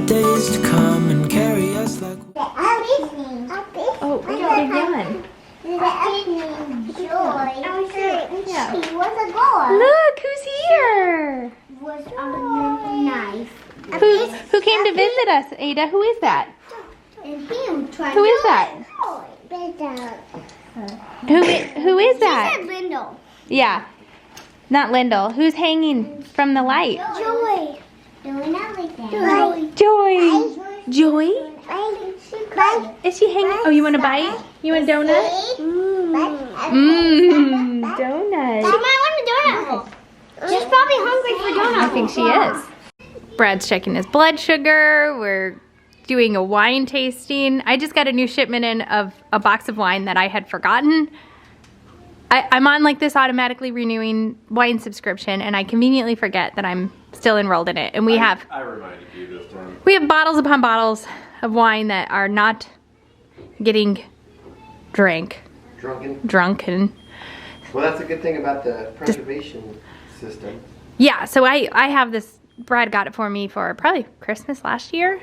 days to come and carry us like. Oh, what are you doing? Look, who's here? Who came to visit us, Ada? Who is that? Who is that? Who is that? She said Lyndle. Yeah, not Lyndle. Who's hanging from the light? Joy. Joy. Joy? Is she hanging? Oh, you want a bite? You want a donut? Mmm, donut. She might want a donut. She's probably hungry for donuts. I think she is. Brad's checking his blood sugar. We're doing a wine tasting. I just got a new shipment in of a box of wine that I had forgotten. I'm on like this automatically renewing wine subscription, and I conveniently forget that I'm still enrolled in it. And I reminded you this time. we have bottles upon bottles of wine that are not getting drunken. Well, that's a good thing about the preservation system. Yeah, so I have this, Brad got it for me for probably Christmas last year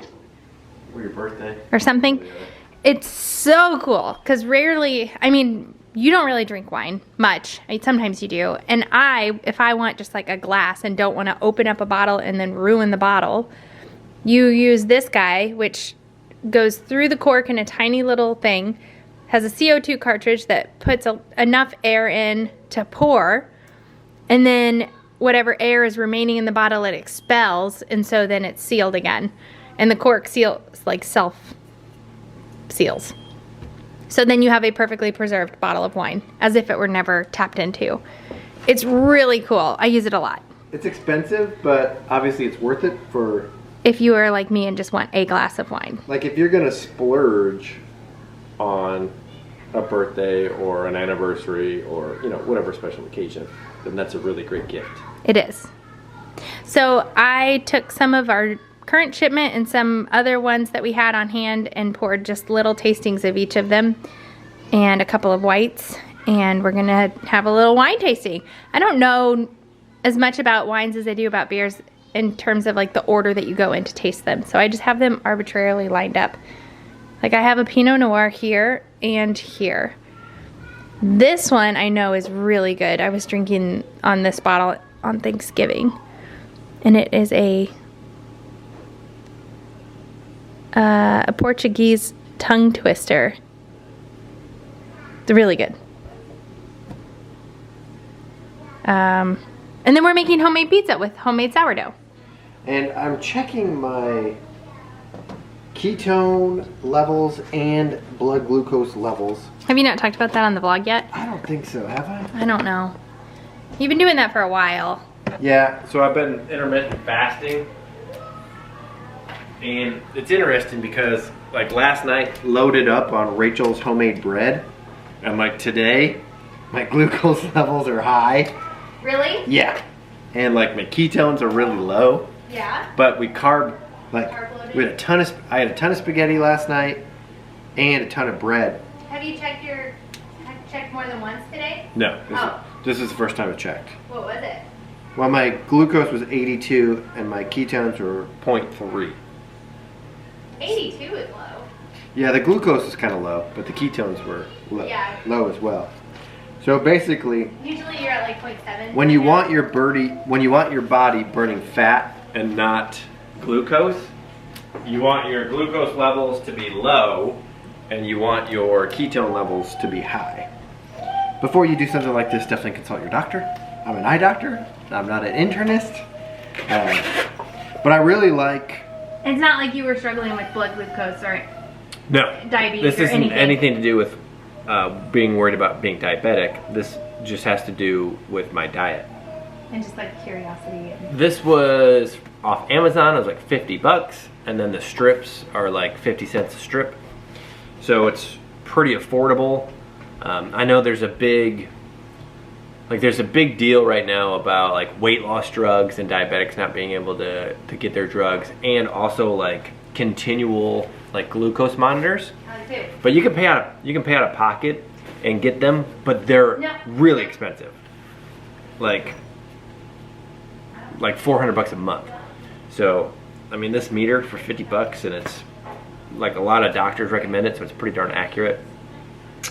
Or your birthday. or something. It's so cool because rarely, I mean, you don't really drink wine much. I mean, sometimes you do. And if I want just like a glass and don't want to open up a bottle and then ruin the bottle, you use this guy, which goes through the cork in a tiny little thing, has a CO2 cartridge that puts enough air in to pour, and then whatever air is remaining in the bottle it expels, and so then it's sealed again. And the cork self-seals. So then you have a perfectly preserved bottle of wine, as if it were never tapped into. It's really cool. I use it a lot. It's expensive, but obviously it's worth it for... If you are like me and just want a glass of wine. Like if you're gonna splurge on a birthday or an anniversary or, you know, whatever special occasion, then that's a really great gift. It is. So I took some of our current shipment and some other ones that we had on hand and poured just little tastings of each of them and a couple of whites, and we're gonna have a little wine tasting. I don't know as much about wines as I do about beers in terms of like the order that you go in to taste them. So I just have them arbitrarily lined up. Like I have a Pinot Noir here and here. This one I know is really good. I was drinking on this bottle on Thanksgiving, and it is a Portuguese tongue twister. It's really good. And then we're making homemade pizza with homemade sourdough. And I'm checking my ketone levels and blood glucose levels. Have you not talked about that on the vlog yet? I don't think so, have I? I don't know. You've been doing that for a while. Yeah, so I've been intermittent fasting. And it's interesting because like last night loaded up on Rachel's homemade bread. And like today, my glucose levels are high. Really? Yeah. And like my ketones are really low. Yeah. But we carb, like Carb-loaded? we had I had a ton of spaghetti last night and a ton of bread. Have you checked more than once today? No, Oh. this is the first time I checked. What was it? Well, my glucose was 82 and my ketones were 0.3. 82 is low. Yeah, the glucose is kind of low, but the ketones were Yeah. low as well. So basically, Usually you're at like 0.7. when you want your body burning fat and not glucose, you want your glucose levels to be low and you want your ketone levels to be high. Before you do something like this, definitely consult your doctor. I'm an eye doctor. I'm not an internist. But I really like... It's not like you were struggling with blood glucose or diabetes This or isn't anything. anything to do with being worried about being diabetic. This just has to do with my diet. And just like curiosity. This was off Amazon. It was like 50 bucks, and then the strips are like 50 cents a strip. So it's pretty affordable. I know there's a big deal right now about like weight loss drugs and diabetics not being able to get their drugs, and also like continual like glucose monitors. But you can pay out of pocket and get them, but they're really expensive. Like 400 bucks a month. So I mean, this meter for 50 bucks, and it's like a lot of doctors recommend it, so it's pretty darn accurate.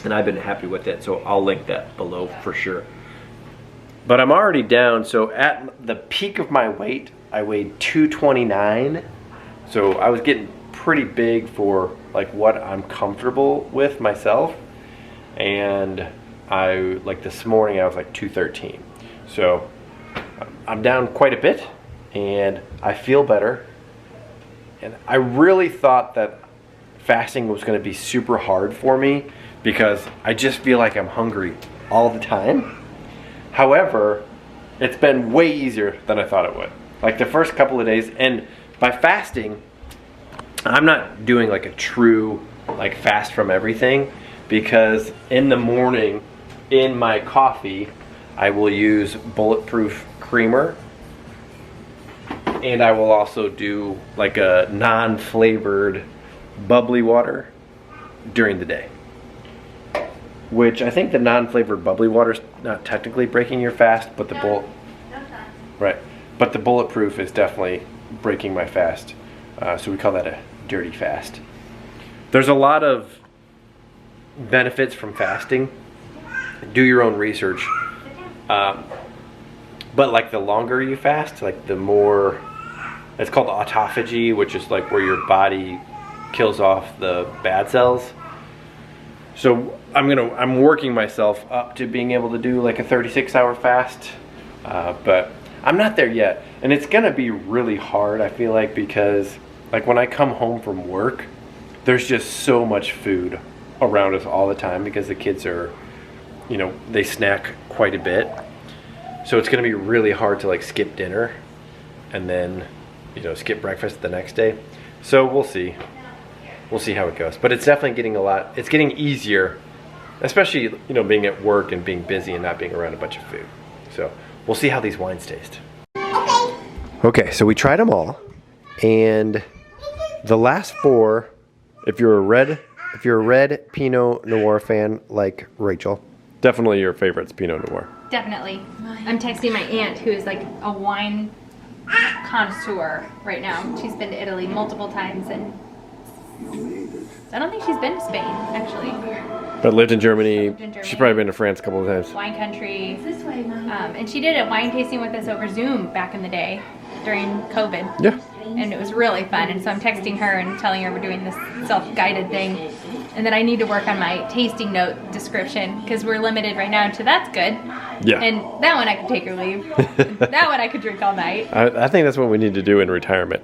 And I've been happy with it, so I'll link that below for sure. But I'm already down, so at the peak of my weight, I weighed 229. So I was getting pretty big for like what I'm comfortable with myself. And like this morning I was like 213. So I'm down quite a bit and I feel better. And I really thought that fasting was going to be super hard for me because I just feel like I'm hungry all the time. However, it's been way easier than I thought it would. Like the first couple of days, and by fasting, I'm not doing like a true like fast from everything, because in the morning in my coffee, I will use bulletproof creamer, and I will also do like a non-flavored bubbly water during the day. Which I think the non-flavored bubbly water is not technically breaking your fast, but the but the bulletproof is definitely breaking my fast. So we call that a dirty fast. There's a lot of benefits from fasting. Do your own research. But like the longer you fast, like the more, it's called autophagy, which is like where your body kills off the bad cells. So I'm working myself up to being able to do like a 36-hour fast, but I'm not there yet. And it's gonna be really hard, I feel like, because like when I come home from work, there's just so much food around us all the time because the kids are, you know, they snack quite a bit. So it's gonna be really hard to like skip dinner and then, you know, skip breakfast the next day. So we'll see. We'll see how it goes. But it's definitely getting it's getting easier, especially, you know, being at work and being busy and not being around a bunch of food. So we'll see how these wines taste. Okay, so we tried them all, and the last four, if you're a red Pinot Noir fan like Rachel, definitely your favorite's Pinot Noir. Definitely. I'm texting my aunt, who is like a wine connoisseur right now. She's been to Italy multiple times, and I don't think she's been to Spain, actually. But lived in Germany. She's probably been to France a couple of times. Wine country. And she did a wine tasting with us over Zoom back in the day during COVID. Yeah. And it was really fun. And so I'm texting her and telling her we're doing this self-guided thing. And that I need to work on my tasting note description because we're limited right now to that's good. Yeah. And that one I could take or leave. That one I could drink all night. I think that's what we need to do in retirement.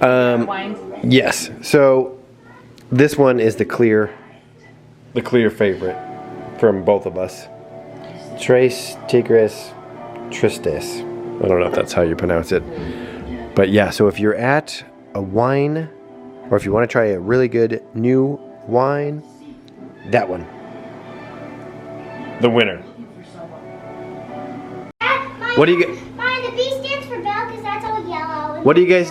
Wines. Yes. So this one is the clear favorite from both of us. Tres Tigres Tristes. I don't know if that's how you pronounce it. But yeah, so if you're at a wine, or if you want to try a really good new wine, that one. The winner. What do you get? Mine, the B stands for Bell because that's all yellow. What are you guys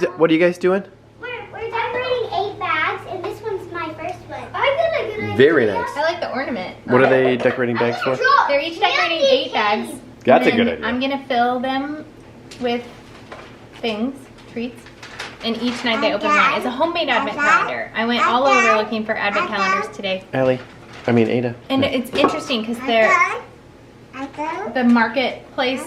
doing? We're decorating 8 bags, and this one's my first one. I got a good idea. Very nice. I like the ornament. What are they decorating bags for? They're each decorating 8 bags. That's a And good then idea. I'm going to fill them with things, treats. And each night they open one. It's a homemade advent calendar. I went all over looking for advent calendars today. Ada. And it's interesting because they're the marketplace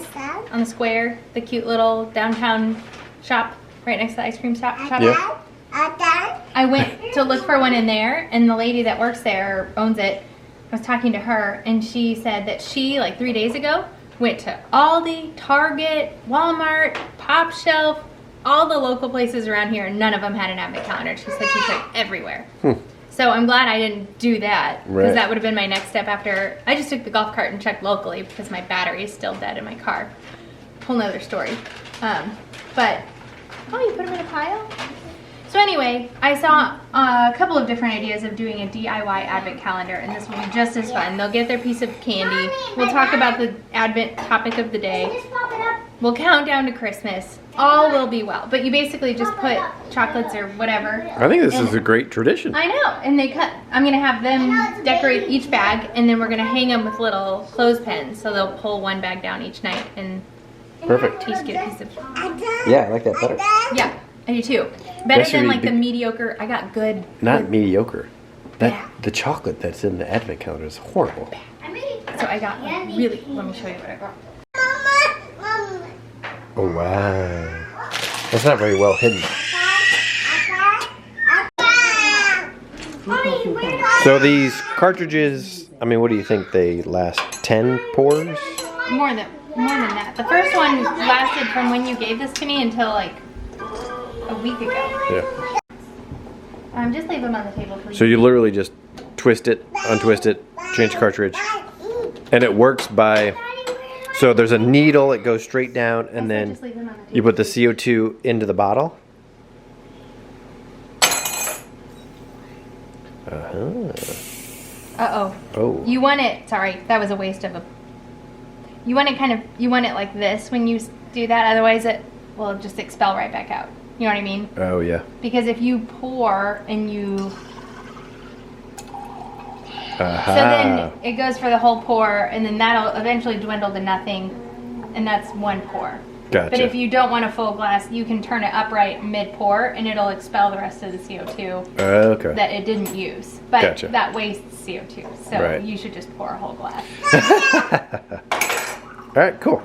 on the square, the cute little downtown shop right next to the ice cream shop. Yeah. I went to look for one in there, and the lady that works there, owns it, I was talking to her, and she said that she, like 3 days ago, went to Aldi, Target, Walmart, Pop Shelf, all the local places around here, and none of them had an advent calendar. She said she checked everywhere. So I'm glad I didn't do that, because that would have been my next step after. I just took the golf cart and checked locally because my battery is still dead in my car. Whole nother story. But, oh, you put them in a pile? So anyway, I saw a couple of different ideas of doing a DIY advent calendar, and this will be just as fun. They'll get their piece of candy. We'll talk about the advent topic of the day. We'll count down to Christmas. All will be well. But you basically just put chocolates or whatever. I think this is a great tradition. I know. And I'm going to have them decorate each bag, and then we're going to hang them with little clothespins. So they'll pull one bag down each night, and Perfect. each get a piece of. Yeah, I like that better. Yeah, I do too. Better That should than be like the big- mediocre. I got good. Not mediocre. Yeah. The chocolate that's in the advent calendar is horrible. So I got like really. Let me show you what I got. Oh wow. That's not very well hidden. So these cartridges, I mean, what do you think? They last 10 pours? More than that. The first one lasted from when you gave this to me until like a week ago. Yeah. Just leave them on the table, please. So you literally just twist it, untwist it, change the cartridge, and it works by, so there's a needle, it goes straight down, and then Just leave them on the table. you put the CO2 into the bottle. Uh-oh. Oh. You want it, sorry, that was a waste of a, you want it you want it like this when you do that, otherwise it will just expel right back out. You know what I mean? Oh yeah. Because if you pour and you, Aha. so then it goes for the whole pour and then that'll eventually dwindle to nothing and that's one pour. Gotcha. But if you don't want a full glass, you can turn it upright mid-pour and it'll expel the rest of the CO2 Okay. that it didn't use. But Gotcha. that wastes CO2, so Right. you should just pour a whole glass. All right, cool.